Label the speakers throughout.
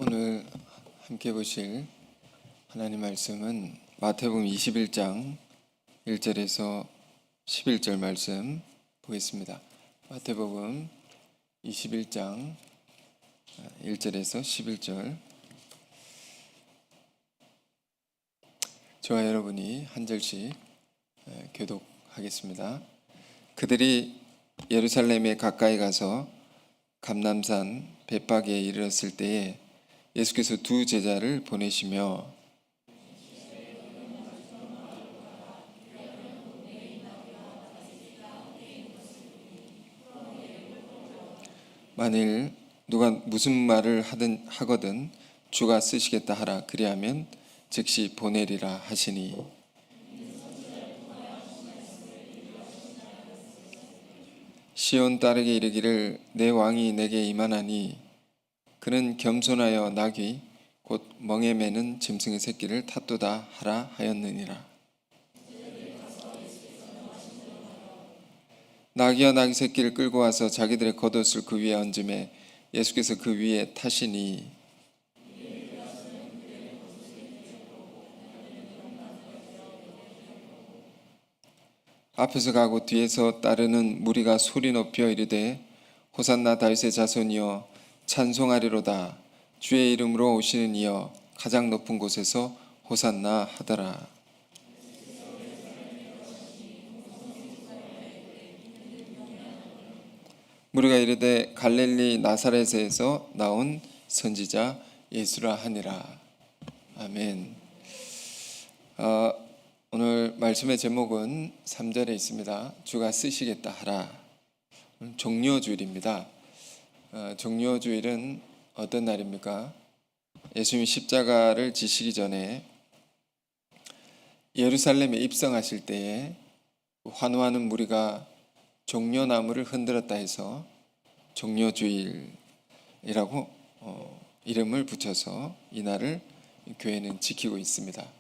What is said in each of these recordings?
Speaker 1: 오늘 함께 보실 하나님 말씀은 마태복음 21장 1절에서 11절 말씀 보겠습니다. 마태복음 21장 1절에서 11절. 저와 여러분이 한 절씩 교독하겠습니다. 그들이 예루살렘에 가까이 가서 감람산 벳박에 이르렀을 때에 예수께서 두 제자를 보내시며 만일 누가 무슨 말을 하거든 주가 쓰시겠다 하라. 그리하면 즉시 보내리라 하시니, 시온 딸에게 이르기를 내 왕이 내게 임하나니 그는 겸손하여 나귀 곧 멍에 매는 짐승의 새끼를 탔도다 하라 하였느니라. 나귀와 나귀 새끼를 끌고 와서 자기들의 겉옷을 그 위에 얹음에 예수께서 그 위에 타시니, 앞에서 가고 뒤에서 따르는 무리가 소리 높여 이르되 호산나 다윗의 자손이여 찬송하리로다. 주의 이름으로 오시는 이여 가장 높은 곳에서 호산나 하더라. 무리가 이르되 갈릴리 나사렛에서 나온 선지자 예수라 하니라. 아멘. 오늘 말씀의 제목은 3절에 있습니다. 주가 쓰시겠다 하라. 종려주일입니다. 종려주일은 어떤 날입니까? 예수님이 십자가를 지시기 전에 예루살렘에 입성하실 때에 환호하는 무리가 종려나무를 흔들었다 해서 종려주일이라고 이름을 붙여서 이 날을 교회는 지키고 있습니다.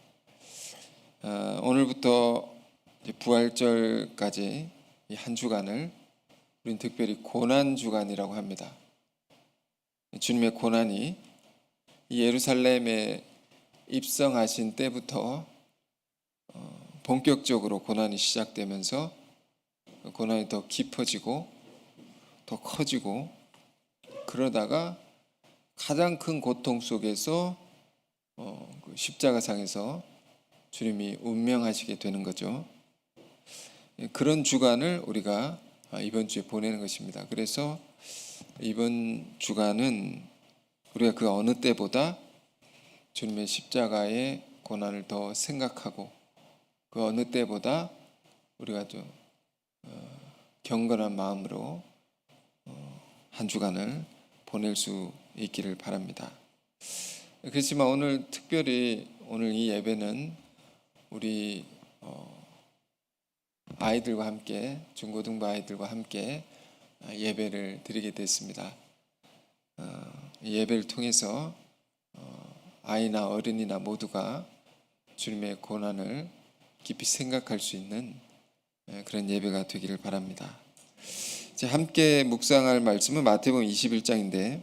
Speaker 1: 오늘부터 부활절까지 이 한 주간을 우리는 특별히 고난주간이라고 합니다. 주님의 고난이 예루살렘에 입성하신 때부터 본격적으로 고난이 시작되면서 고난이 더 깊어지고 더 커지고, 그러다가 가장 큰 고통 속에서 십자가상에서 주님이 운명하시게 되는 거죠. 그런 주간을 우리가 이번 주에 보내는 것입니다. 그래서 이번 주간은 우리가 그 어느 때보다 주님의 십자가의 고난을 더 생각하고 그 어느 때보다 우리가 좀 경건한 마음으로 한 주간을 보낼 수 있기를 바랍니다. 그렇지만 오늘 특별히 오늘 이 예배는 우리 아이들과 함께, 중고등부 아이들과 함께 예배를 드리게 됐습니다. 예배를 통해서 아이나 어른이나 모두가 주님의 고난을 깊이 생각할 수 있는 그런 예배가 되기를 바랍니다. 함께 묵상할 말씀은 마태복음 21장인데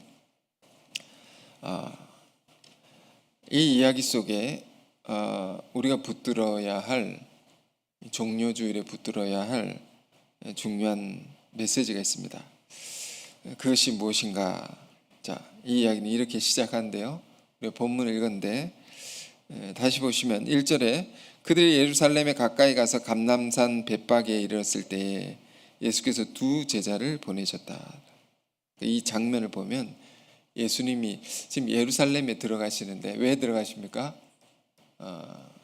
Speaker 1: 이 이야기 속에 우리가 붙들어야 할, 종려주일에 붙들어야 할 중요한 메시지가 있습니다. 그것이 무엇인가? 이 이야기는 이렇게 시작하는데요. 우리가 본문을 읽었는데 다시 보시면 1절에 그들이 예루살렘에 가까이 가서 감람산 벳박에 이르렀을 때에 예수께서 두 제자를 보내셨다. 이 장면을 보면 예수님이 지금 예루살렘에 들어가시는데 왜 들어가십니까?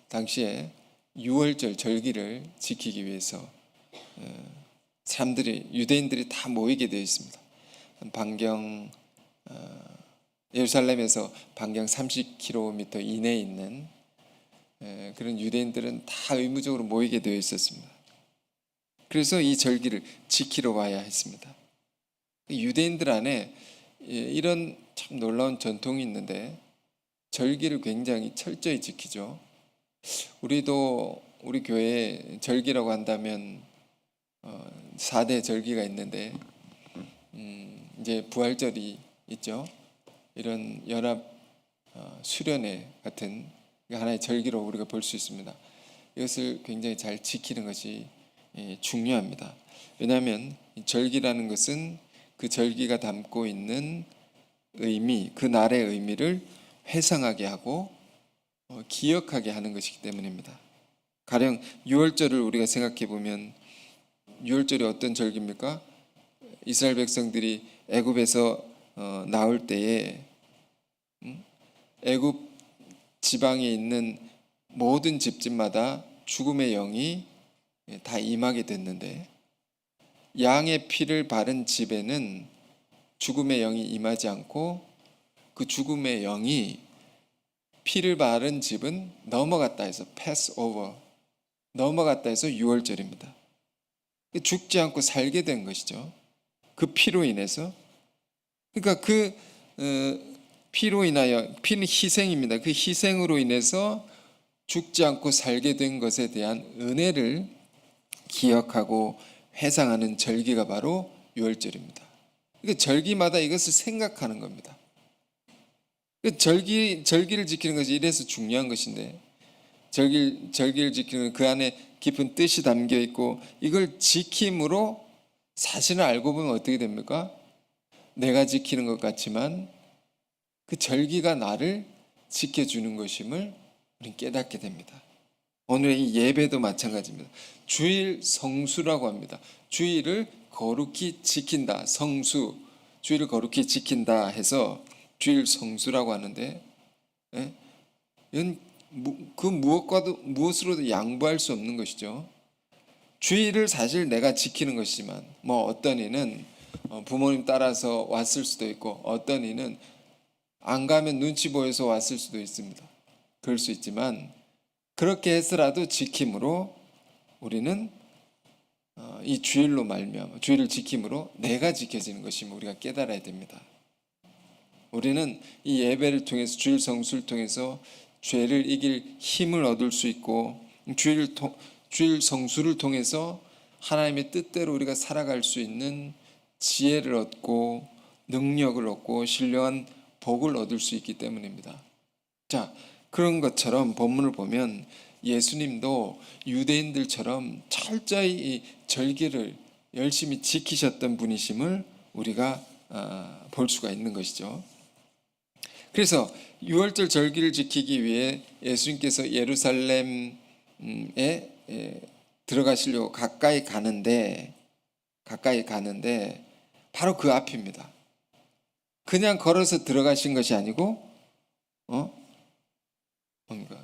Speaker 1: 당시에 유월절 절기를 지키기 위해서 사람들이, 유대인들이 다 모이게 되어 있습니다. 반경 예루살렘에서 반경 30km 이내에 있는 그런 유대인들은 다 의무적으로 모이게 되어 있었습니다. 그래서 이 절기를 지키러 와야 했습니다. 유대인들 안에 이런 참 놀라운 전통이 있는데 절기를 굉장히 철저히 지키죠. 우리도 우리 교회에 절기라고 한다면 4대 절기가 있는데 이제 부활절이 있죠. 이런 연합 수련회 같은 하나의 절기로 우리가 볼 수 있습니다. 이것을 굉장히 잘 지키는 것이 중요합니다. 왜냐하면 절기라는 것은 그 절기가 담고 있는 의미, 그 날의 의미를 회상하게 하고 기억하게 하는 것이기 때문입니다. 가령 유월절을 우리가 생각해 보면 유월절이 어떤 절기입니까? 이스라엘 백성들이 애굽에서 나올 때에 애굽 지방에 있는 모든 집집마다 죽음의 영이 다 임하게 됐는데 양의 피를 바른 집에는 죽음의 영이 임하지 않고 그 죽음의 영이 피를 바른 집은 넘어갔다 해서 pass over, 넘어갔다 해서 유월절입니다. 죽지 않고 살게 된 것이죠. 그 피로 인해서. 그러니까 그 피로 인하여, 피는 희생입니다. 그 희생으로 인해서 죽지 않고 살게 된 것에 대한 은혜를 기억하고 회상하는 절기가 바로 유월절입니다. 그러니까 절기마다 이것을 생각하는 겁니다. 절기를 지키는 것이 이래서 중요한 것인데, 절기를 지키는 그 안에 깊은 뜻이 담겨 있고, 이걸 지킴으로 사실을 알고 보면 어떻게 됩니까? 내가 지키는 것 같지만 그 절기가 나를 지켜주는 것임을 우리는 깨닫게 됩니다. 오늘의 이 예배도 마찬가지입니다. 주일 성수라고 합니다. 주일을 거룩히 지킨다. 성수, 주일을 거룩히 지킨다 해서 주일 성수라고 하는데, 이건 그 무엇으로도 양보할 수 없는 것이죠. 주일을 사실 내가 지키는 것이지만, 어떤 이는 부모님 따라서 왔을 수도 있고, 어떤 이는 안 가면 눈치 보여서 왔을 수도 있습니다. 그럴 수 있지만 그렇게 해서라도 지킴으로 우리는 이 주일로 말미암아, 주일을 지킴으로 내가 지켜지는 것임을 우리가 깨달아야 됩니다. 우리는 이 예배를 통해서, 주일 성수를 통해서 죄를 이길 힘을 얻을 수 있고, 주일 성수를 통해서 하나님의 뜻대로 우리가 살아갈 수 있는 지혜를 얻고 능력을 얻고 신령한 복을 얻을 수 있기 때문입니다. 자, 그런 것처럼 본문을 보면 예수님도 유대인들처럼 철저히 이 절기를 열심히 지키셨던 분이심을 우리가 볼 수가 있는 것이죠. 그래서 유월절 절기를 지키기 위해 예수님께서 예루살렘에 들어가시려고 가까이 가는데 바로 그 앞입니다. 그냥 걸어서 들어가신 것이 아니고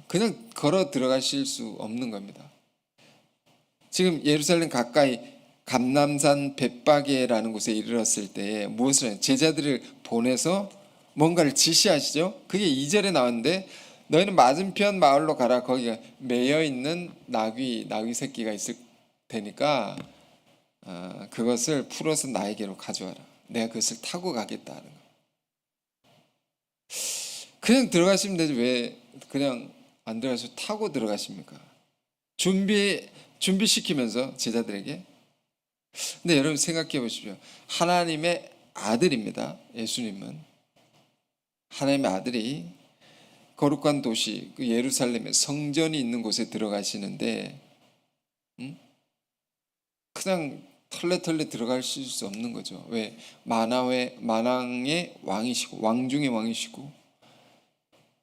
Speaker 1: 그냥 걸어 들어가실 수 없는 겁니다. 지금 예루살렘 가까이 감람산 벳바게라는 곳에 이르렀을 때에 무엇을 해요? 제자들을 보내서 뭔가를 지시하시죠. 그게 2절에 나왔는데, 너희는 맞은편 마을로 가라. 거기가 매여 있는 나귀 새끼가 있을 테니까 그것을 풀어서 나에게로 가져와라. 내가 그것을 타고 가겠다는 거예요. 그냥 들어가시면 되지 왜 그냥 안 들어가서 타고 들어가십니까? 준비시키면서 제자들에게. 근데 여러분 생각해 보십시오. 하나님의 아들입니다. 예수님은 하나님의 아들이 거룩한 도시 그 예루살렘에 성전이 있는 곳에 들어가시는데 그냥 털레 들어가실 수 없는 거죠. 왜? 만왕의 왕이시고 왕 중의 왕이시고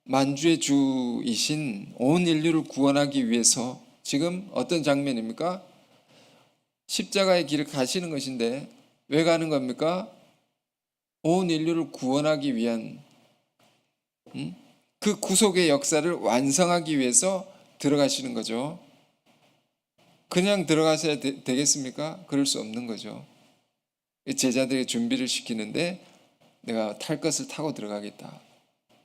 Speaker 1: 만주의 주이신 온 인류를 구원하기 위해서 지금 어떤 장면입니까? 십자가의 길을 가시는 것인데 왜 가는 겁니까? 온 인류를 구원하기 위한 그 구속의 역사를 완성하기 위해서 들어가시는 거죠. 그냥 들어가셔야 되겠습니까? 그럴 수 없는 거죠. 제자들이 준비를 시키는데 내가 탈 것을 타고 들어가겠다.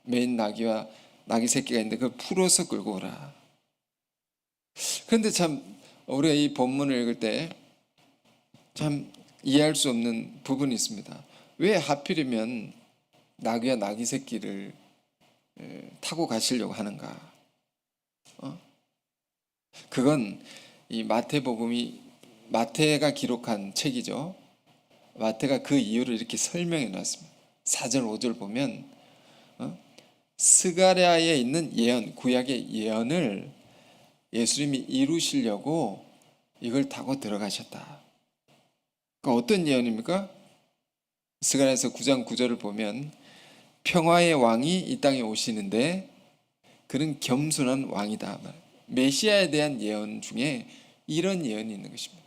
Speaker 1: 메인 나귀와 나귀 새끼가 있는데 그걸 풀어서 끌고 오라. 그런데 참 우리가 이 본문을 읽을 때 참 이해할 수 없는 부분이 있습니다. 왜 하필이면 나귀와 나귀 새끼를 타고 가시려고 하는가? 그건 이 마태가 기록한 책이죠. 마태가 그 이유를 이렇게 설명해 놨습니다. 4절 5절 보면 스가랴에 있는 예언, 구약의 예언을 예수님이 이루시려고 이걸 타고 들어가셨다. 그러니까 어떤 예언입니까? 스가랴에서 9장 9절을 보면 평화의 왕이 이 땅에 오시는데 그는 겸손한 왕이다. 메시아에 대한 예언 중에 이런 예언이 있는 것입니다.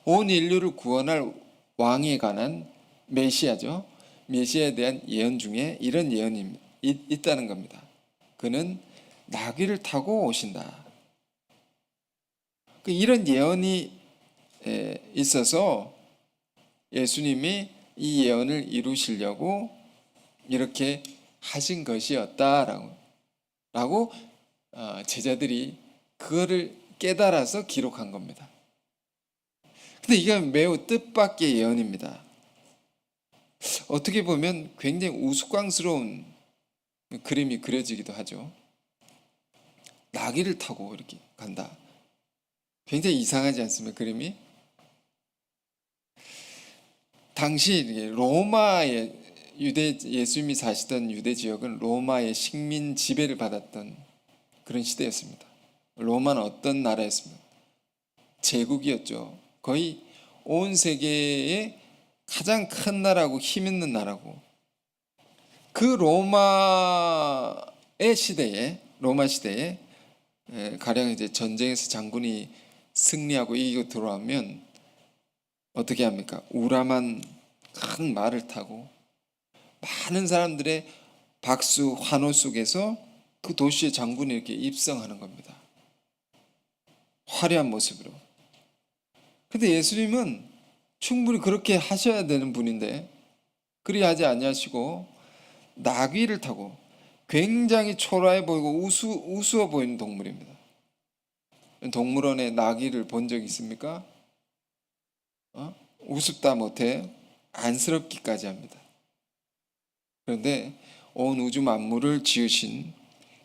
Speaker 1: 온 인류를 구원할 왕에 관한 메시아죠. 메시아에 대한 예언 중에 이런 예언이 있다는 겁니다. 그는 나귀를 타고 오신다. 이런 예언이 있어서 예수님이 이 예언을 이루시려고 이렇게 하신 것이었다라고 제자들이 그거를 깨달아서 기록한 겁니다. 근데 이게 매우 뜻밖의 예언입니다. 어떻게 보면 굉장히 우스꽝스러운 그림이 그려지기도 하죠. 나귀를 타고 이렇게 간다. 굉장히 이상하지 않습니까? 그림이? 당시 로마의 예수님이 사시던 유대 지역은 로마의 식민 지배를 받았던 그런 시대였습니다. 로마는 어떤 나라였습니까? 제국이었죠. 거의 온 세계의 가장 큰 나라고 힘 있는 나라고, 그 로마 시대에 가령 이제 전쟁에서 장군이 승리하고 이기고 들어오면 어떻게 합니까? 우람한 큰 말을 타고 많은 사람들의 박수 환호 속에서 그 도시의 장군이 이렇게 입성하는 겁니다. 화려한 모습으로. 근데 예수님은 충분히 그렇게 하셔야 되는 분인데 그리 하지 아니하시고 나귀를 타고, 굉장히 초라해 보이고 우스워 보이는 동물입니다. 동물원에 나귀를 본 적 있습니까? 우습다 못해 안쓰럽기까지 합니다. 그런데 온 우주 만물을 지으신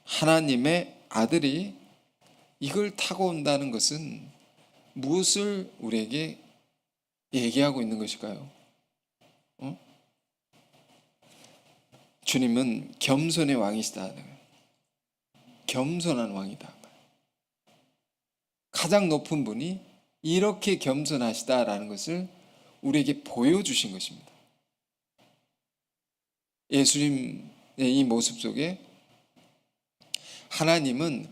Speaker 1: 하나님의 아들이 이걸 타고 온다는 것은 무엇을 우리에게 얘기하고 있는 것일까요? 주님은 겸손의 왕이시다. 겸손한 왕이다. 가장 높은 분이 이렇게 겸손하시다라는 것을 우리에게 보여주신 것입니다. 예수님의 이 모습 속에 하나님은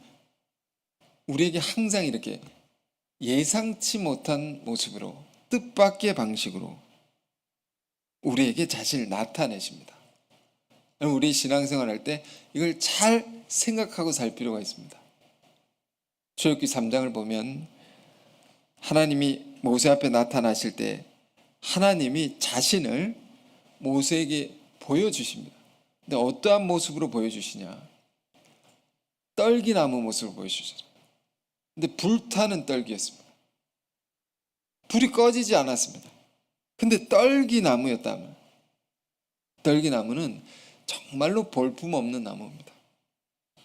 Speaker 1: 우리에게 항상 이렇게 예상치 못한 모습으로, 뜻밖의 방식으로 우리에게 자신을 나타내십니다. 우리 신앙생활 할 때 이걸 잘 생각하고 살 필요가 있습니다. 출애굽기 3장을 보면 하나님이 모세 앞에 나타나실 때 하나님이 자신을 모세에게 보여주십니다. 근데 어떠한 모습으로 보여주시냐? 떨기나무 모습으로 보여주시죠. 근데 불타는 떨기였습니다. 불이 꺼지지 않았습니다. 근데 떨기나무였다면, 떨기나무는 정말로 볼품없는 나무입니다.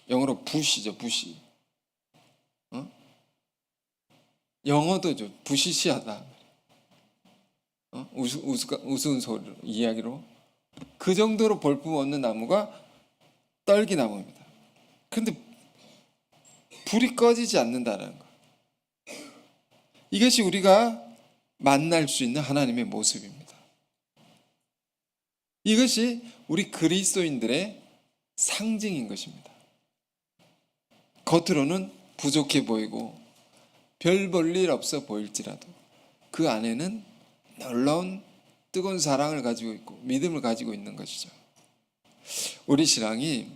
Speaker 1: 영어로 부시죠, 부시. 영어도죠, 부시시하다. 우스운 소리로, 이야기로. 그 정도로 볼품없는 나무가 떨기나무입니다. 그런데 불이 꺼지지 않는다는 것. 이것이 우리가 만날 수 있는 하나님의 모습입니다. 이것이 우리 그리스도인들의 상징인 것입니다. 겉으로는 부족해 보이고 별 볼 일 없어 보일지라도 그 안에는 놀라운 뜨거운 사랑을 가지고 있고 믿음을 가지고 있는 것이죠. 우리 신앙이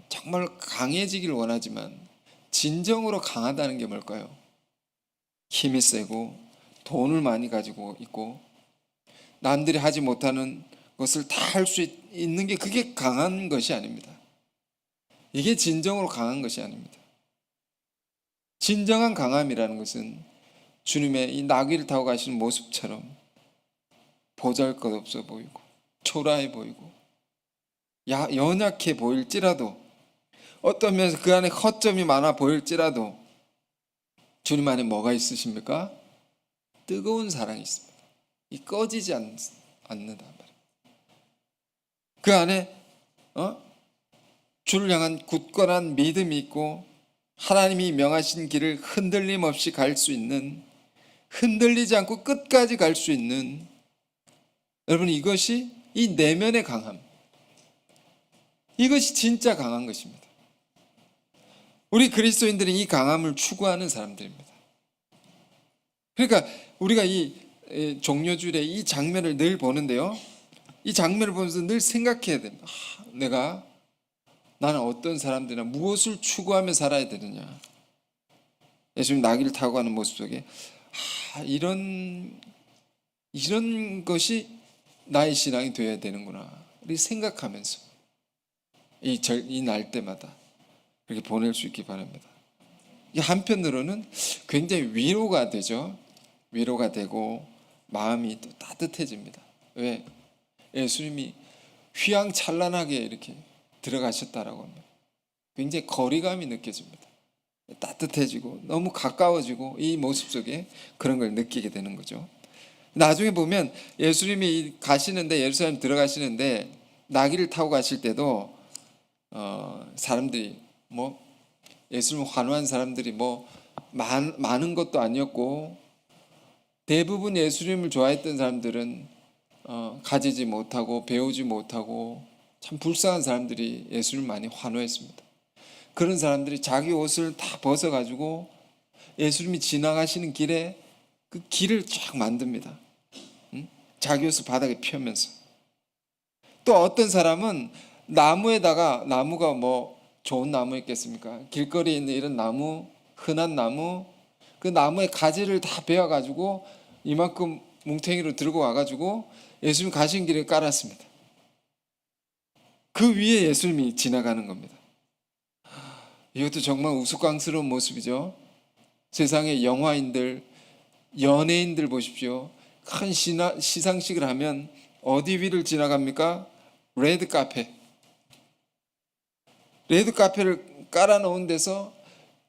Speaker 1: 정말 강해지길 원하지만 진정으로 강하다는 게 뭘까요? 힘이 세고 돈을 많이 가지고 있고 남들이 하지 못하는 것을 다 할 수 있는 게, 그게 강한 것이 아닙니다. 이게 진정으로 강한 것이 아닙니다. 진정한 강함이라는 것은 주님의 이 나귀를 타고 가시는 모습처럼 보잘것없어 보이고 초라해 보이고 연약해 보일지라도, 어떤 면에서 그 안에 허점이 많아 보일지라도 주님 안에 뭐가 있으십니까? 뜨거운 사랑이 있습니다. 이 꺼지지 않는단 말이에요. 그 안에 주를 향한 굳건한 믿음이 있고 하나님이 명하신 길을 흔들림 없이 갈 수 있는, 흔들리지 않고 끝까지 갈 수 있는, 여러분 이것이 이 내면의 강함, 이것이 진짜 강한 것입니다. 우리 그리스도인들이 이 강함을 추구하는 사람들입니다. 그러니까 우리가 이 종려주일에 이 장면을 늘 보는데요, 이 장면을 보면서 늘 생각해야 됩니다. 나는 어떤 사람들이나 무엇을 추구하며 살아야 되느냐. 예수님 나귀를 타고 가는 모습 속에 이런 것이 나의 신앙이 되어야 되는구나 이렇게 생각하면서 이 날 때마다 그렇게 보낼 수 있기 바랍니다. 한편으로는 굉장히 위로가 되죠. 위로가 되고 마음이 또 따뜻해집니다. 왜? 예수님이 휘황찬란하게 이렇게 들어가셨다라고 합니다. 굉장히 거리감이 느껴집니다. 따뜻해지고 너무 가까워지고 이 모습 속에 그런 걸 느끼게 되는 거죠. 나중에 보면 예수님이 가시는데, 예루살렘 들어가시는데 나귀를 타고 가실 때도 사람들이 예수님 환호한 사람들이 많은 것도 아니었고, 대부분 예수님을 좋아했던 사람들은 가지지 못하고 배우지 못하고 참 불쌍한 사람들이 예수님을 많이 환호했습니다. 그런 사람들이 자기 옷을 다 벗어가지고 예수님이 지나가시는 길에 그 길을 쫙 만듭니다. 자기 옷을 바닥에 펴면서. 또 어떤 사람은 나무에다가, 나무가 좋은 나무였겠습니까? 길거리에 있는 이런 나무, 흔한 나무, 그 나무의 가지를 다 베어가지고 이만큼 뭉탱이로 들고 와가지고 예수님 가신 길에 깔았습니다. 그 위에 예수님이 지나가는 겁니다. 이것도 정말 우스꽝스러운 모습이죠. 세상의 영화인들, 연예인들 보십시오. 큰 시상식을 하면 어디 위를 지나갑니까? 레드카페. 레드카페를 깔아놓은 데서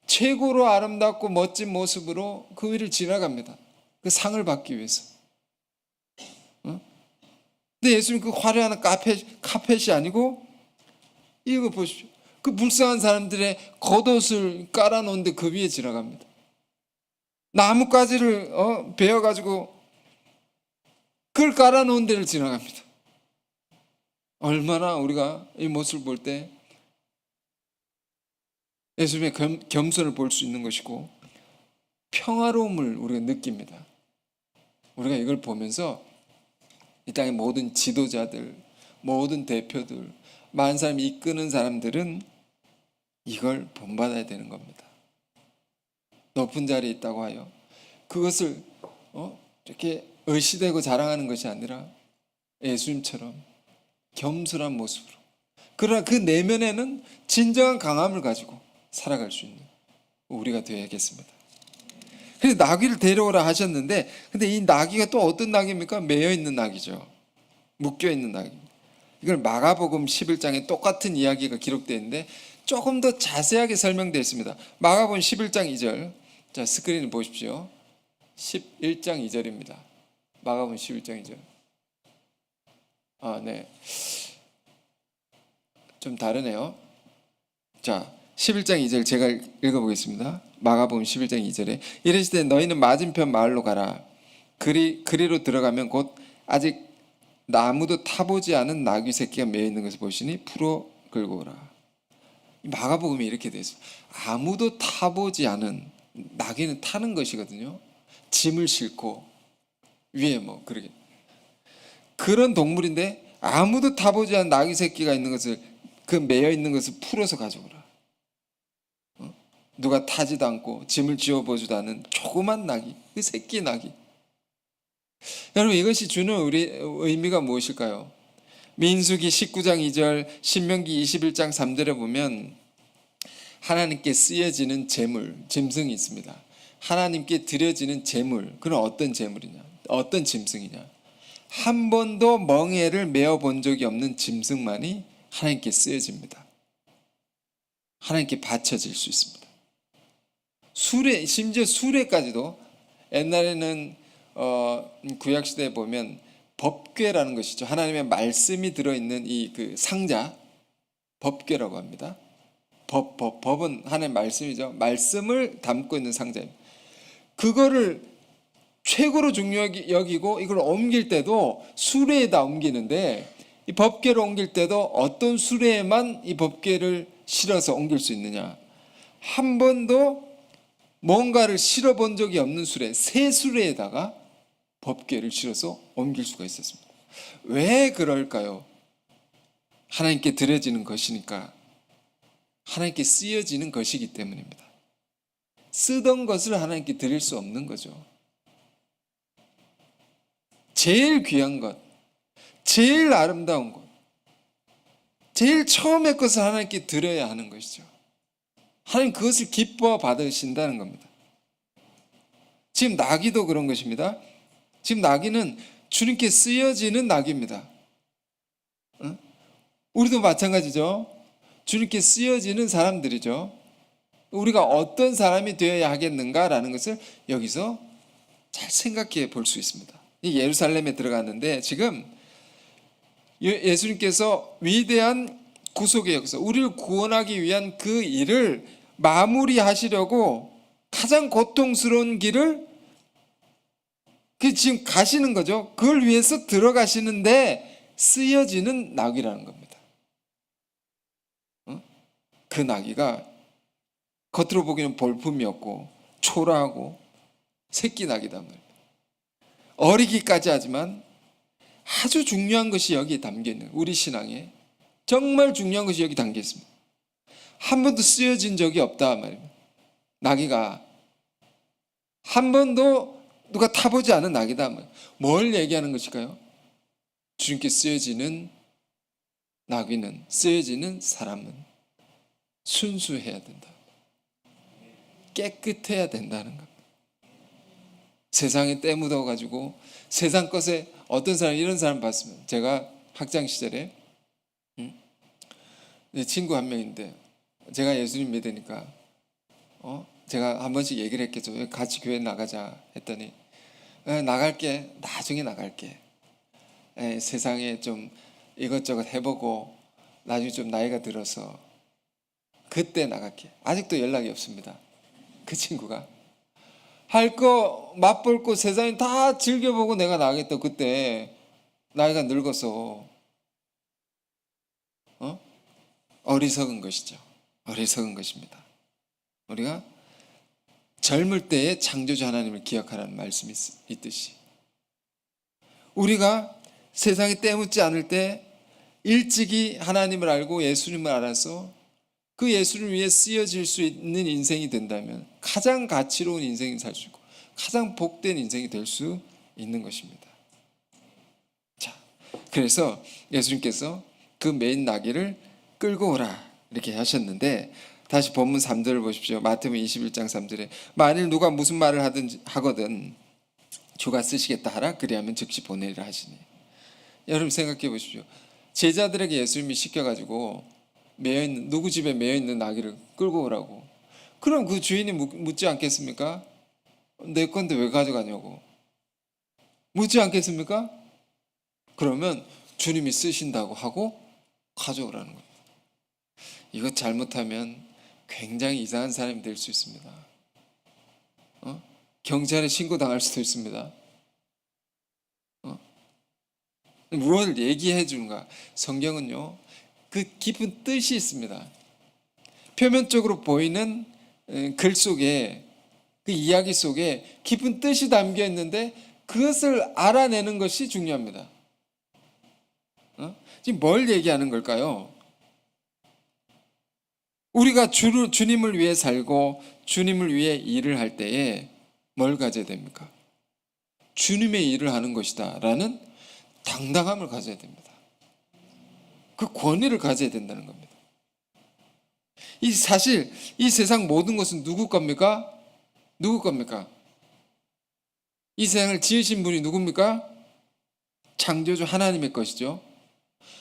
Speaker 1: 최고로 아름답고 멋진 모습으로 그 위를 지나갑니다. 그 상을 받기 위해서. 근데 예수님 그 화려한 카펫이 아니고 이거 보십시오. 그 불쌍한 사람들의 겉옷을 깔아놓은데 그 위에 지나갑니다. 나뭇가지를 베어가지고 그걸 깔아놓은 데를 지나갑니다. 얼마나 우리가 이 모습을 볼 때 예수님의 겸손을 볼 수 있는 것이고 평화로움을 우리가 느낍니다. 우리가 이걸 보면서 이 땅의 모든 지도자들, 모든 대표들, 많은 사람이 이끄는 사람들은 이걸 본받아야 되는 겁니다. 높은 자리에 있다고 하여 그것을 이렇게 의시되고 자랑하는 것이 아니라 예수님처럼 겸손한 모습으로, 그러나 그 내면에는 진정한 강함을 가지고 살아갈 수 있는 우리가 되어야겠습니다. 그래서 나귀를 데려오라 하셨는데, 근데 이 나귀가 또 어떤 나귀입니까? 매여 있는 나귀죠. 묶여 있는 나귀. 이걸 마가복음 11장에 똑같은 이야기가 기록되어 있는데 조금 더 자세하게 설명되어 있습니다. 마가복음 11장 2절. 자, 스크린을 보십시오. 11장 2절입니다. 마가복음 11장 2절. 네. 좀 다르네요. 자, 11장 2절 제가 읽어보겠습니다. 마가복음 11장 2절에 이르시되 너희는 맞은편 마을로 가라. 그리로 들어가면 곧 아직 아무도 타보지 않은 나귀 새끼가 매여 있는 것을 보시니 풀어 끌고 오라. 마가복음이 이렇게 되어 있어요. 아무도 타보지 않은, 나귀는 타는 것이거든요. 짐을 싣고 위에 그러게 그런 동물인데 아무도 타보지 않은 나귀 새끼가 있는 것을, 그 매여 있는 것을 풀어서 가져오라. 누가 타지도 않고 짐을 지어보지도 않은 조그만 나귀, 그 새끼 나귀. 여러분, 이것이 주는 우리 의미가 무엇일까요? 민수기 19장 2절, 신명기 21장 3절에 보면 하나님께 쓰여지는 제물, 짐승이 있습니다. 하나님께 드려지는 제물, 그건 어떤 제물이냐, 어떤 짐승이냐, 한 번도 멍에를 메어 본 적이 없는 짐승만이 하나님께 쓰여집니다. 하나님께 바쳐질 수 있습니다. 수레, 심지어 수레까지도, 옛날에는 구약시대에 보면 법궤라는 것이죠. 하나님의 말씀이 들어있는 이 그 상자, 법궤라고 합니다. 법은 하나님의 말씀이죠. 말씀을 담고 있는 상자입니다. 그거를 최고로 중요하게 여기고 이걸 옮길 때도 수레에다 옮기는데, 이 법궤를 옮길 때도 어떤 수레에만 이 법궤를 실어서 옮길 수 있느냐, 한 번도 뭔가를 실어 본 적이 없는 수레, 새 수레에다가 법궤를 실어서 옮길 수가 있었습니다. 왜 그럴까요? 하나님께 드려지는 것이니까, 하나님께 쓰여지는 것이기 때문입니다. 쓰던 것을 하나님께 드릴 수 없는 거죠. 제일 귀한 것, 제일 아름다운 것, 제일 처음의 것을 하나님께 드려야 하는 것이죠. 하나님 그것을 기뻐 받으신다는 겁니다. 지금 나귀도 그런 것입니다. 지금 나귀는 주님께 쓰여지는 나귀입니다. 우리도 마찬가지죠. 주님께 쓰여지는 사람들이죠. 우리가 어떤 사람이 되어야 하겠는가라는 것을 여기서 잘 생각해 볼 수 있습니다. 예루살렘에 들어갔는데 지금 예수님께서 위대한 구속의 역사, 우리를 구원하기 위한 그 일을 마무리하시려고 가장 고통스러운 길을 지금 가시는 거죠. 그걸 위해서 들어가시는데 쓰여지는 나귀라는 겁니다. 그 나귀가 겉으로 보기에는 볼품이었고 초라하고 새끼 나귀단 말입니다. 어리기까지 하지만 아주 중요한 것이 여기에 담겨 있는, 우리 신앙에 정말 중요한 것이 여기 담겨 있습니다. 한 번도 쓰여진 적이 없다 말입니다. 나귀가 한 번도 누가 타보지 않은 나귀다 말입니다. 뭘 얘기하는 것일까요? 주님께 쓰여지는 나귀는, 쓰여지는 사람은 순수해야 된다, 깨끗해야 된다는 겁니다. 세상에 때 묻어가지고 세상 것에, 어떤 사람, 이런 사람 봤으면, 제가 학창 시절에 내 친구 한 명인데 제가 예수님 믿으니까 제가 한 번씩 얘기를 했겠죠. 같이 교회 나가자 했더니 나갈게, 나중에 나갈게, 세상에 좀 이것저것 해보고 나중에 좀 나이가 들어서 그때 나갈게. 아직도 연락이 없습니다. 그 친구가 할 거 맛볼 거 세상에 다 즐겨보고 내가 나가겠다. 그때 나이가 늙어서 어리석은 것이죠. 어리석은 것입니다. 우리가 젊을 때에 창조주 하나님을 기억하라는 말씀이 있듯이, 우리가 세상에 때묻지 않을 때 일찍이 하나님을 알고 예수님을 알아서 그 예수를 위해 쓰여질 수 있는 인생이 된다면 가장 가치로운 인생이 살 수 있고 가장 복된 인생이 될 수 있는 것입니다. 자, 그래서 예수님께서 그 매인 나귀를 끌고 오라 이렇게 하셨는데, 다시 본문 3절을 보십시오. 마태복음 21장 3절에 만일 누가 무슨 말을 하거든 주가 쓰시겠다 하라, 그리하면 즉시 보내리라 하시니. 여러분 생각해 보십시오. 제자들에게 예수님이 시켜가지고 누구 집에 매여있는 나귀를 끌고 오라고, 그럼 그 주인이 묻지 않겠습니까? 내 건데 왜 가져가냐고 묻지 않겠습니까? 그러면 주님이 쓰신다고 하고 가져오라는 겁니다. 이것 잘못하면 굉장히 이상한 사람이 될 수 있습니다. 경찰에 신고당할 수도 있습니다. 무엇을 얘기해 주는가? 성경은요, 그 깊은 뜻이 있습니다. 표면적으로 보이는 글 속에, 그 이야기 속에 깊은 뜻이 담겨 있는데 그것을 알아내는 것이 중요합니다. 지금 뭘 얘기하는 걸까요? 우리가 주님을 위해 살고 주님을 위해 일을 할 때에 뭘 가져야 됩니까? 주님의 일을 하는 것이다 라는 당당함을 가져야 됩니다. 그 권위를 가져야 된다는 겁니다. 사실 이 세상 모든 것은 누구 겁니까? 누구 겁니까? 이 세상을 지으신 분이 누굽니까? 창조주 하나님의 것이죠.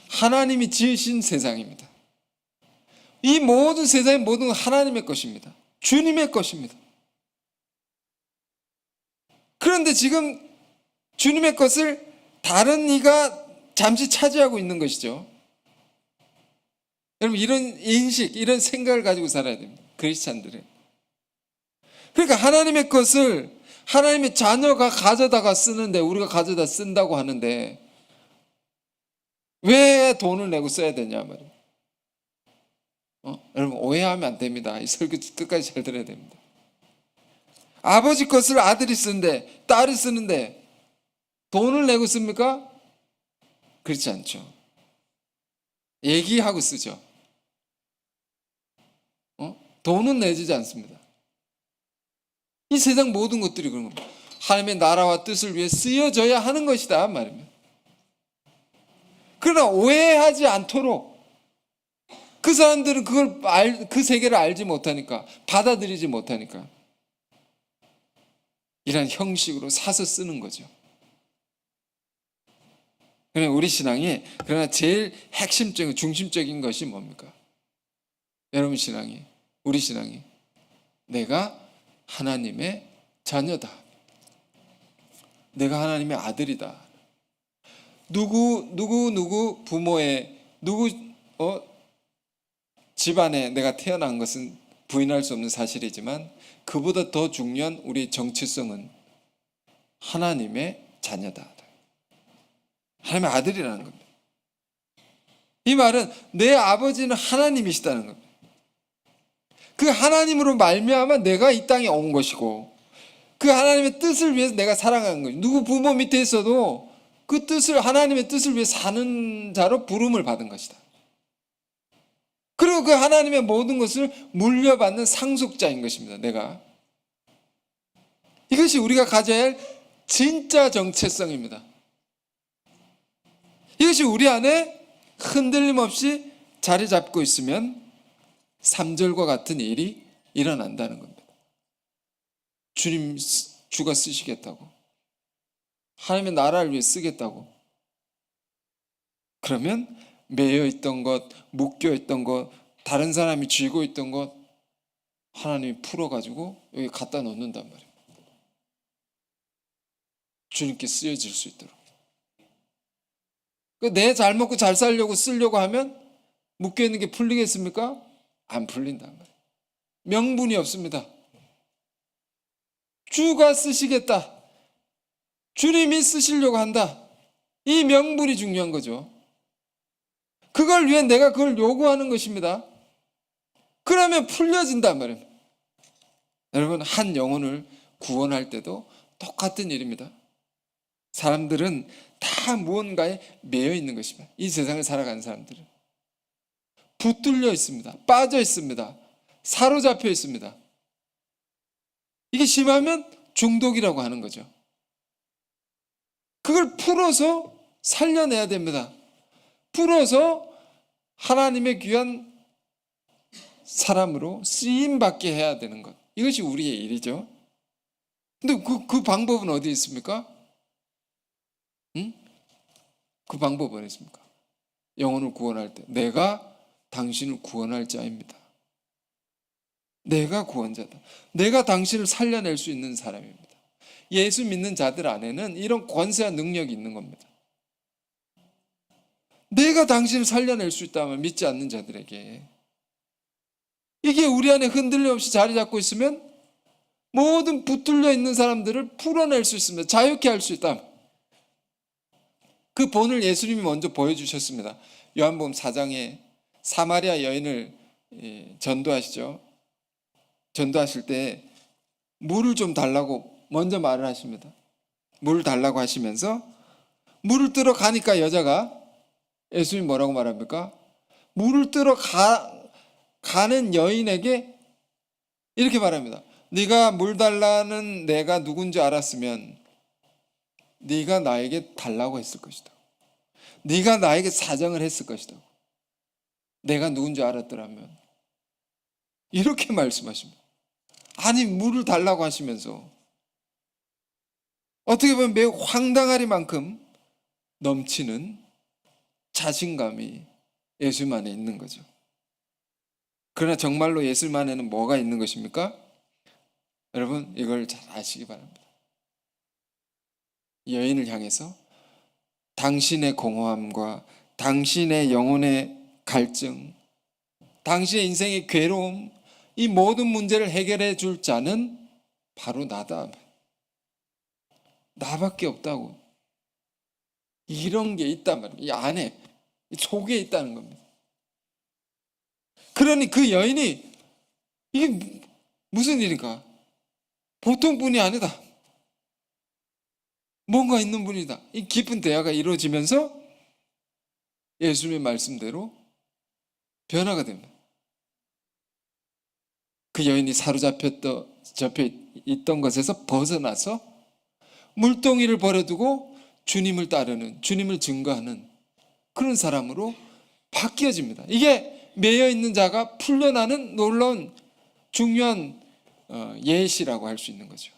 Speaker 1: 하나님이 지으신 세상입니다. 이 모든 세상의 모든 건 하나님의 것입니다. 주님의 것입니다. 그런데 지금 주님의 것을 다른 이가 잠시 차지하고 있는 것이죠. 여러분, 이런 인식, 이런 생각을 가지고 살아야 됩니다. 크리스찬들은. 그러니까 하나님의 것을 하나님의 자녀가 가져다가 쓰는데, 우리가 가져다 쓴다고 하는데 왜 돈을 내고 써야 되냐 말이에요. 여러분, 오해하면 안 됩니다. 이 설교 끝까지 잘 들어야 됩니다. 아버지 것을 아들이 쓰는데, 딸이 쓰는데 돈을 내고 씁니까? 그렇지 않죠. 얘기하고 쓰죠. 돈은 내주지 않습니다. 이 세상 모든 것들이 그런 겁니다. 하나님의 나라와 뜻을 위해 쓰여져야 하는 것이다 말입니다. 그러나 오해하지 않도록, 그 사람들은 그 세계를 알지 못하니까, 받아들이지 못하니까 이런 형식으로 사서 쓰는 거죠. 그러나 우리 신앙이, 그러나 제일 핵심적인, 중심적인 것이 뭡니까? 여러분 신앙이, 우리 신앙이, 내가 하나님의 자녀다. 내가 하나님의 아들이다. 누구 부모의, 집안에 내가 태어난 것은 부인할 수 없는 사실이지만, 그보다 더 중요한 우리 정체성은 하나님의 자녀다. 하나님의 아들이라는 겁니다. 이 말은 내 아버지는 하나님이시다는 겁니다. 그 하나님으로 말미암아 내가 이 땅에 온 것이고, 그 하나님의 뜻을 위해서 내가 살아가는 거죠. 누구 부모 밑에 있어도 그 뜻을, 하나님의 뜻을 위해 사는 자로 부름을 받은 것이다. 그리고 그 하나님의 모든 것을 물려받는 상속자인 것입니다. 내가. 이것이 우리가 가져야 할 진짜 정체성입니다. 이것이 우리 안에 흔들림 없이 자리 잡고 있으면 3절과 같은 일이 일어난다는 겁니다. 주가 쓰시겠다고, 하나님의 나라를 위해 쓰겠다고. 그러면 매여 있던 것, 묶여 있던 것, 다른 사람이 쥐고 있던 것 하나님이 풀어가지고 여기 갖다 놓는단 말이에요. 주님께 쓰여질 수 있도록. 내 잘 먹고 잘 살려고 쓰려고 하면 묶여 있는 게 풀리겠습니까? 안 풀린단 말이에요. 명분이 없습니다. 주가 쓰시겠다, 주님이 쓰시려고 한다, 이 명분이 중요한 거죠. 그걸 위해 내가 그걸 요구하는 것입니다. 그러면 풀려진단 말이에요. 여러분, 한 영혼을 구원할 때도 똑같은 일입니다. 사람들은 다 무언가에 매여 있는 것입니다. 이 세상을 살아가는 사람들은 붙들려 있습니다. 빠져 있습니다. 사로잡혀 있습니다. 이게 심하면 중독이라고 하는 거죠. 그걸 풀어서 살려내야 됩니다. 풀어서 하나님의 귀한 사람으로 쓰임받게 해야 되는 것, 이것이 우리의 일이죠. 근데 그 방법은 어디 있습니까? 그 방법은 어디 있습니까? 영혼을 구원할 때 내가 당신을 구원할 자입니다. 내가 구원자다. 내가 당신을 살려낼 수 있는 사람입니다. 예수 믿는 자들 안에는 이런 권세와 능력이 있는 겁니다. 내가 당신을 살려낼 수 있다면 믿지 않는 자들에게, 이게 우리 안에 흔들림 없이 자리 잡고 있으면 모든 붙들려 있는 사람들을 풀어낼 수 있습니다. 자유케 할 수 있다. 그 본을 예수님이 먼저 보여주셨습니다. 요한복음 4장에 사마리아 여인을 전도하시죠. 전도하실 때 물을 좀 달라고 먼저 말을 하십니다. 물을 달라고 하시면서 물을 뜨러 가니까 여자가, 예수님 뭐라고 말합니까? 물을 뜨러 가는 여인에게 이렇게 말합니다. 네가 물 달라는 내가 누군지 알았으면 네가 나에게 달라고 했을 것이다. 네가 나에게 사정을 했을 것이다. 내가 누군지 알았더라면. 이렇게 말씀하십니다. 아니, 물을 달라고 하시면서 어떻게 보면 매우 황당하리만큼 넘치는 자신감이 예수님 안에 있는 거죠. 그러나 정말로 예수님 안에는 뭐가 있는 것입니까? 여러분, 이걸 잘 아시기 바랍니다. 여인을 향해서 당신의 공허함과 당신의 영혼의 갈증, 당신의 인생의 괴로움, 이 모든 문제를 해결해 줄 자는 바로 나다. 나밖에 없다고. 이런 게 있단 말이에요. 이 안에, 이 속에 있다는 겁니다. 그러니 그 여인이 이게 무슨 일인가? 보통 분이 아니다. 뭔가 있는 분이다. 이 깊은 대화가 이루어지면서 예수님의 말씀대로 변화가 됩니다. 그 여인이 잡혀 있던 것에서 벗어나서 물동이를 버려두고 주님을 따르는, 주님을 증거하는 그런 사람으로 바뀌어집니다. 이게 매여 있는 자가 풀려나는 놀라운 중요한 예시라고 할 수 있는 거죠.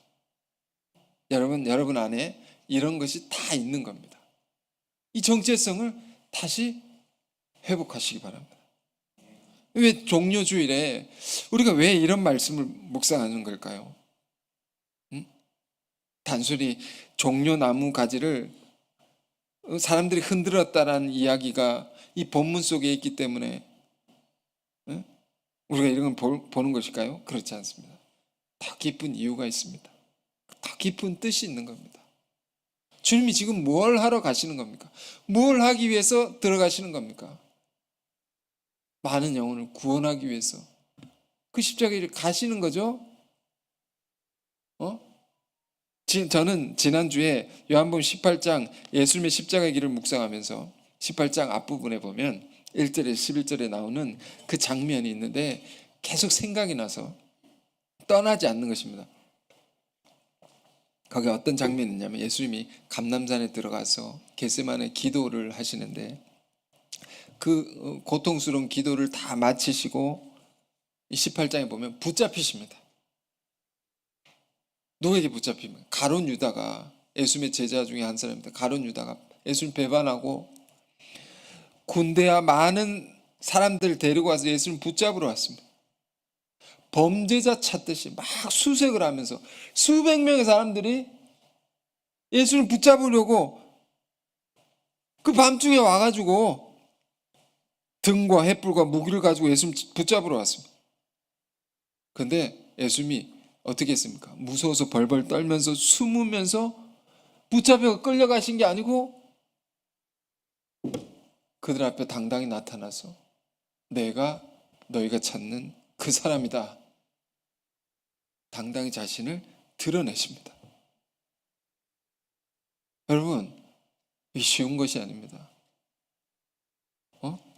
Speaker 1: 여러분 안에 이런 것이 다 있는 겁니다. 이 정체성을 다시 회복하시기 바랍니다. 왜 종료주일에 우리가 왜 이런 말씀을 묵상하는 걸까요? 단순히 종려나무 가지를 사람들이 흔들었다라는 이야기가 이 본문 속에 있기 때문에 우리가 이런 걸 보는 것일까요? 그렇지 않습니다. 더 깊은 이유가 있습니다. 더 깊은 뜻이 있는 겁니다. 주님이 지금 뭘 하러 가시는 겁니까? 뭘 하기 위해서 들어가시는 겁니까? 많은 영혼을 구원하기 위해서 그 십자가를 가시는 거죠. 저는 지난주에 요한복음 18장 예수님의 십자가의 길을 묵상하면서 18장 앞부분에 보면 1절에 11절에 나오는 그 장면이 있는데 계속 생각이 나서 떠나지 않는 것입니다. 거기 어떤 장면이 있냐면 예수님이 감람산에 들어가서 겟세마네 기도를 하시는데 그 고통스러운 기도를 다 마치시고 18장에 보면 붙잡히십니다. 누구에게 붙잡히면? 가룟 유다가, 예수님의 제자 중에 한 사람입니다. 가룟 유다가 예수님 배반하고 군대와 많은 사람들 데리고 와서 예수님 붙잡으러 왔습니다. 범죄자 찾듯이 막 수색을 하면서 수백 명의 사람들이 예수님 붙잡으려고 그 밤중에 와가지고 등과 횃불과 무기를 가지고 예수님 붙잡으러 왔습니다. 그런데 예수님이 어떻게 했습니까? 무서워서 벌벌 떨면서 숨으면서 붙잡혀 끌려가신 게 아니고 그들 앞에 당당히 나타나서 내가 너희가 찾는 그 사람이다. 당당히 자신을 드러내십니다. 여러분, 이 쉬운 것이 아닙니다.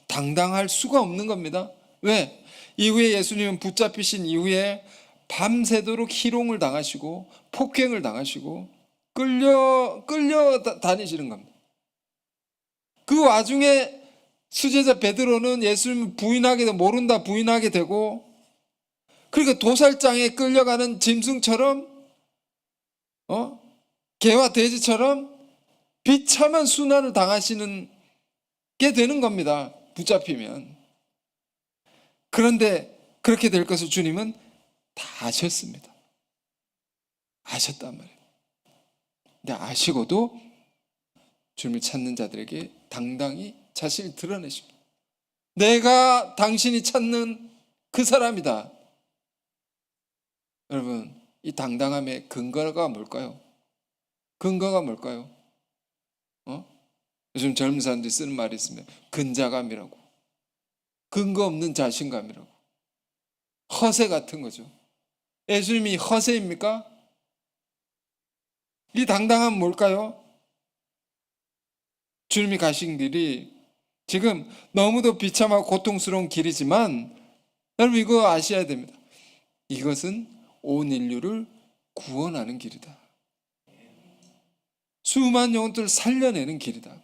Speaker 1: 당당할 수가 없는 겁니다. 왜? 이후에 예수님은 붙잡히신 이후에 밤새도록 희롱을 당하시고 폭행을 당하시고 끌려 다니시는 겁니다. 그 와중에 수제자 베드로는 예수님을 모른다 부인하게 되고, 그러니까 도살장에 끌려가는 짐승처럼 개와 돼지처럼 비참한 순환을 당하시는 게 되는 겁니다. 붙잡히면. 그런데 그렇게 될 것을 주님은 다 아셨습니다. 아셨단 말이에요. 근데 아시고도 주님을 찾는 자들에게 당당히 자신을 드러내십니다. 내가 당신이 찾는 그 사람이다. 여러분, 이 당당함의 근거가 뭘까요? 근거가 뭘까요? 요즘 젊은 사람들이 쓰는 말이 있습니다. 근자감이라고. 근거 없는 자신감이라고. 허세 같은 거죠. 예수님이 허세입니까? 이 당당함은 뭘까요? 주님이 가신 길이 지금 너무도 비참하고 고통스러운 길이지만 여러분 이거 아셔야 됩니다. 이것은 온 인류를 구원하는 길이다. 수많은 영혼들을 살려내는 길이다.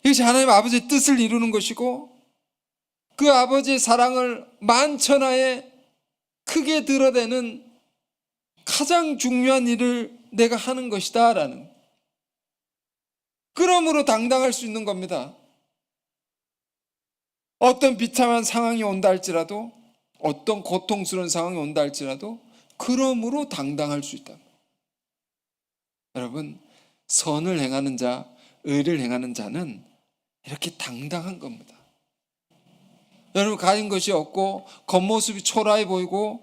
Speaker 1: 이것이 하나님 아버지의 뜻을 이루는 것이고 그 아버지의 사랑을 만천하에 크게 드러내는 가장 중요한 일을 내가 하는 것이다 라는, 그러므로 당당할 수 있는 겁니다. 어떤 비참한 상황이 온다 할지라도, 어떤 고통스러운 상황이 온다 할지라도 그러므로 당당할 수 있다. 여러분, 선을 행하는 자, 의를 행하는 자는 이렇게 당당한 겁니다. 여러분 가진 것이 없고 겉모습이 초라해 보이고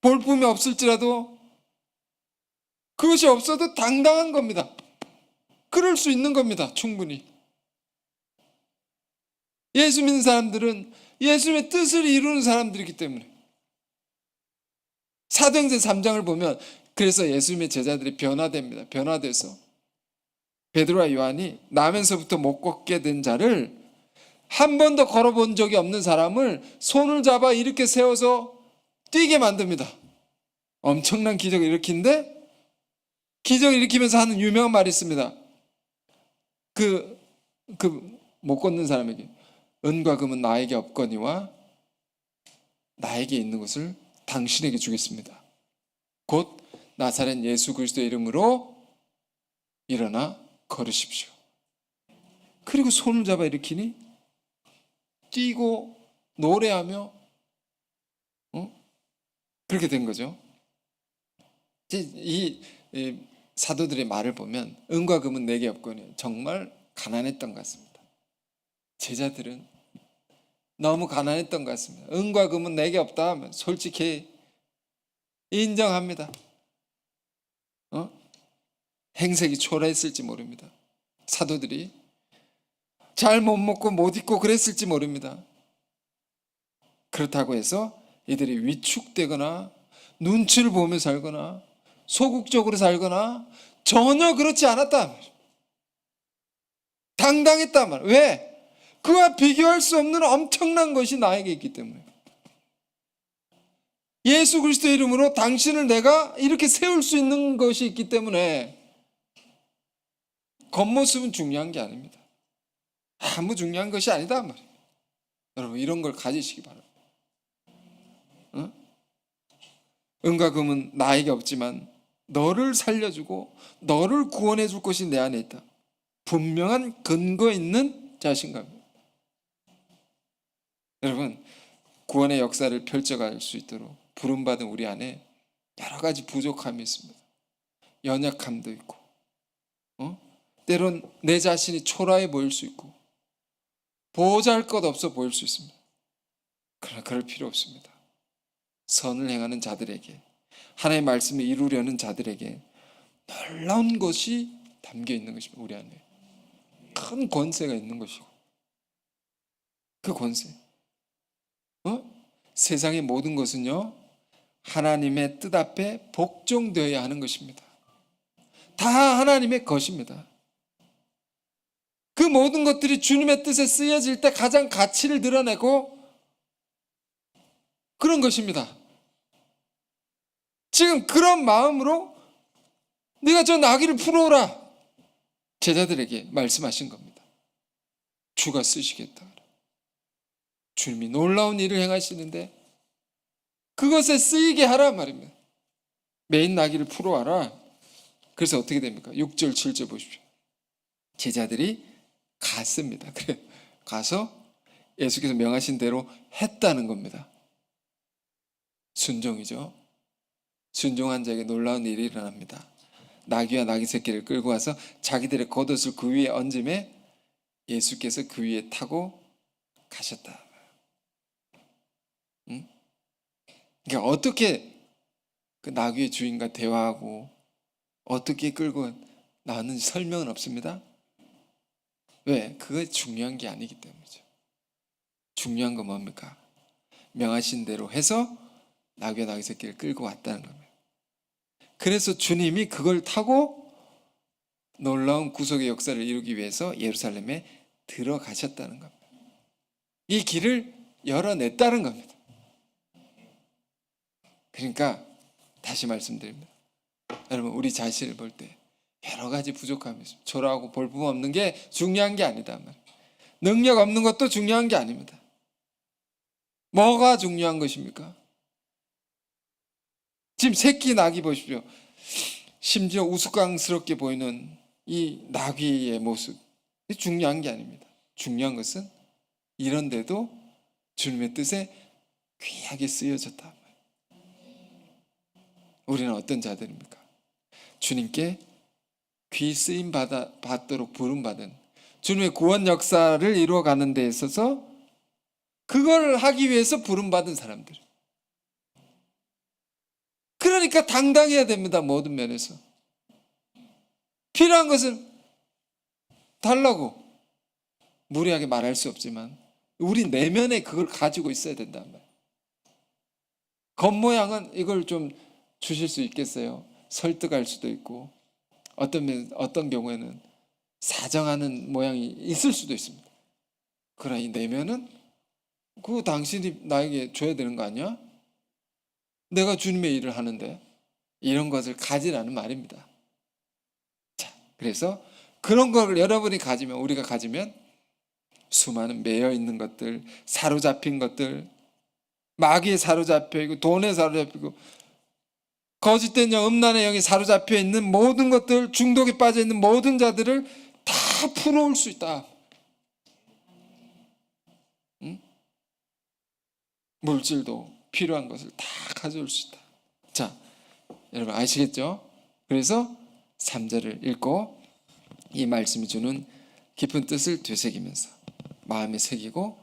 Speaker 1: 볼품이 없을지라도 그것이 없어도 당당한 겁니다. 그럴 수 있는 겁니다. 충분히. 예수 믿는 사람들은 예수님의 뜻을 이루는 사람들이기 때문에. 사도행전 3장을 보면 그래서 예수님의 제자들이 변화됩니다. 변화돼서 베드로와 요한이 나면서부터 못 걷게 된 자를 한 번도 걸어본 적이 없는 사람을 손을 잡아 이렇게 세워서 뛰게 만듭니다. 엄청난 기적을 일으키는데 기적을 일으키면서 하는 유명한 말이 있습니다. 못 걷는 사람에게 은과 금은 나에게 없거니와 나에게 있는 것을 당신에게 주겠습니다. 곧 나사렛 예수 그리스도의 이름으로 일어나 걸으십시오. 그리고 손을 잡아 일으키니 뛰고 노래하며 그렇게 된 거죠. 이 사도들의 말을 보면 은과 금은 내게 없거니 정말 가난했던 것 같습니다. 제자들은 너무 가난했던 것 같습니다. 은과 금은 내게 없다 하면 솔직히 인정합니다. 행색이 초라했을지 모릅니다. 사도들이 잘 못 먹고 못 입고 그랬을지 모릅니다. 그렇다고 해서 이들이 위축되거나 눈치를 보며 살거나 소극적으로 살거나 전혀 그렇지 않았단 말이에요. 당당했단 말이에요. 왜? 그와 비교할 수 없는 엄청난 것이 나에게 있기 때문에. 예수 그리스도 이름으로 당신을 내가 이렇게 세울 수 있는 것이 있기 때문에 겉모습은 중요한 게 아닙니다. 아무 중요한 것이 아니다 말이에요. 여러분 이런 걸 가지시기 바랍니다. 은과 금은 나에게 없지만 너를 살려주고 너를 구원해 줄 것이 내 안에 있다. 분명한 근거 있는 자신감입니다. 여러분 구원의 역사를 펼쳐갈 수 있도록 부름받은 우리 안에 여러 가지 부족함이 있습니다. 연약함도 있고 때론 내 자신이 초라해 보일 수 있고 보잘것없어 보일 수 있습니다. 그러나 그럴 필요 없습니다. 선을 행하는 자들에게 하나님의 말씀을 이루려는 자들에게 놀라운 것이 담겨 있는 것입니다. 우리 안에 큰 권세가 있는 것이고 그 권세 세상의 모든 것은요 하나님의 뜻 앞에 복종되어야 하는 것입니다. 다 하나님의 것입니다. 그 모든 것들이 주님의 뜻에 쓰여질 때 가장 가치를 드러내고 그런 것입니다. 지금 그런 마음으로 네가 저 나귀를 풀어오라 제자들에게 말씀하신 겁니다. 주가 쓰시겠다. 주님이 놀라운 일을 행하시는데 그것에 쓰이게 하라 말입니다. 메인 나귀를 풀어와라. 그래서 어떻게 됩니까? 6절 7절 보십시오. 제자들이 갔습니다. 그래 가서 예수께서 명하신 대로 했다는 겁니다. 순종이죠. 순종한 자에게 놀라운 일이 일어납니다. 나귀와 나귀 새끼를 끌고 와서 자기들의 겉옷을 그 위에 얹음에 예수께서 그 위에 타고 가셨다. 그러니까 어떻게 그 나귀의 주인과 대화하고 어떻게 끌고 나왔는지 설명은 없습니다. 왜? 그게 중요한 게 아니기 때문이죠. 중요한 건 뭡니까? 명하신 대로 해서 나귀와 나귀 새끼를 끌고 왔다는 겁니다. 그래서 주님이 그걸 타고 놀라운 구속의 역사를 이루기 위해서 예루살렘에 들어가셨다는 겁니다. 이 길을 열어냈다는 겁니다. 그러니까 다시 말씀드립니다. 여러분 우리 자신을 볼 때 여러 가지 부족함이 있습니다. 초라하고 볼품 없는 게 중요한 게 아니다. 능력 없는 것도 중요한 게 아닙니다. 뭐가 중요한 것입니까? 지금 새끼 나귀 보십시오. 심지어 우스꽝스럽게 보이는 이 나귀의 모습 중요한 게 아닙니다. 중요한 것은 이런데도 주님의 뜻에 귀하게 쓰여졌다. 우리는 어떤 자들입니까? 주님께 귀 쓰임 받도록 부름받은 주님의 구원 역사를 이루어가는 데 있어서 그걸 하기 위해서 부름받은 사람들. 그러니까 당당해야 됩니다. 모든 면에서. 필요한 것은 달라고 무리하게 말할 수 없지만 우리 내면에 그걸 가지고 있어야 된단 말이에요. 겉모양은 이걸 좀 주실 수 있겠어요? 설득할 수도 있고 어떤 경우에는 사정하는 모양이 있을 수도 있습니다. 그러나 이 내면은 그거 당신이 나에게 줘야 되는 거 아니야? 내가 주님의 일을 하는데 이런 것을 가지라는 말입니다. 자, 그래서 그런 걸 여러분이 가지면 우리가 가지면 수많은 매여 있는 것들, 사로잡힌 것들, 마귀에 사로잡혀 있고 돈에 사로잡히고 거짓된 영, 음란의 영에 사로잡혀 있는 모든 것들, 중독에 빠져 있는 모든 자들을 다 풀어올 수 있다. 응? 물질도 필요한 것을 다 가져올 수 있다. 자, 여러분 아시겠죠? 그래서 3절을 읽고 이 말씀이 주는 깊은 뜻을 되새기면서 마음에 새기고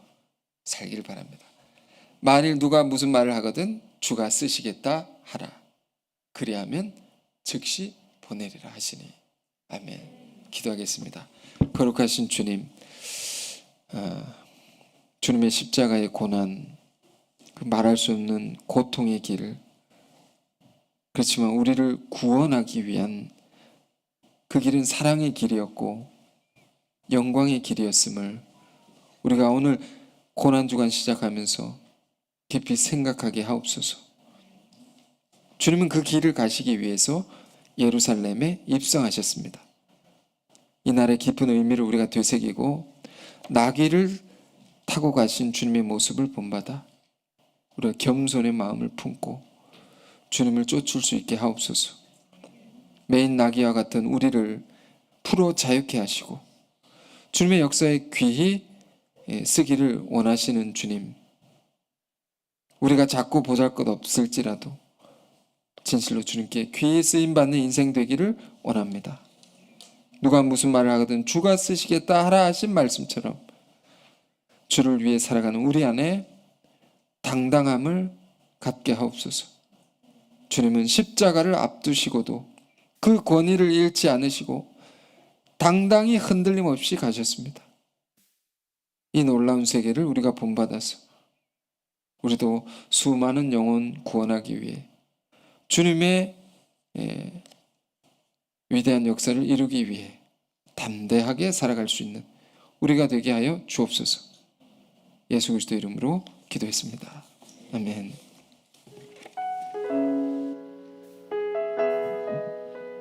Speaker 1: 살기를 바랍니다. 만일 누가 무슨 말을 하거든 주가 쓰시겠다 하라. 그리하면 즉시 보내리라 하시니. 아멘. 기도하겠습니다. 거룩하신 주님, 주님의 십자가의 고난, 그 말할 수 없는 고통의 길, 그렇지만 우리를 구원하기 위한 그 길은 사랑의 길이었고 영광의 길이었음을 우리가 오늘 고난주간 시작하면서 깊이 생각하게 하옵소서. 주님은 그 길을 가시기 위해서 예루살렘에 입성하셨습니다. 이날의 깊은 의미를 우리가 되새기고 나귀를 타고 가신 주님의 모습을 본받아 우리가 겸손의 마음을 품고 주님을 쫓을 수 있게 하옵소서. 매인 나귀와 같은 우리를 풀어 자유케 하시고 주님의 역사에 귀히 쓰기를 원하시는 주님, 우리가 자꾸 보잘것없을지라도 진실로 주님께 귀히 쓰임받는 인생 되기를 원합니다. 누가 무슨 말을 하거든 주가 쓰시겠다 하라 하신 말씀처럼 주를 위해 살아가는 우리 안에 당당함을 갖게 하옵소서. 주님은 십자가를 앞두시고도 그 권위를 잃지 않으시고 당당히 흔들림 없이 가셨습니다. 이 놀라운 세계를 우리가 본받아서 우리도 수많은 영혼 구원하기 위해 주님의 위대한 역사를 이루기 위해 담대하게 살아갈 수 있는 우리가 되게 하여 주옵소서. 예수 그리스도 이름으로 기도했습니다. 아멘.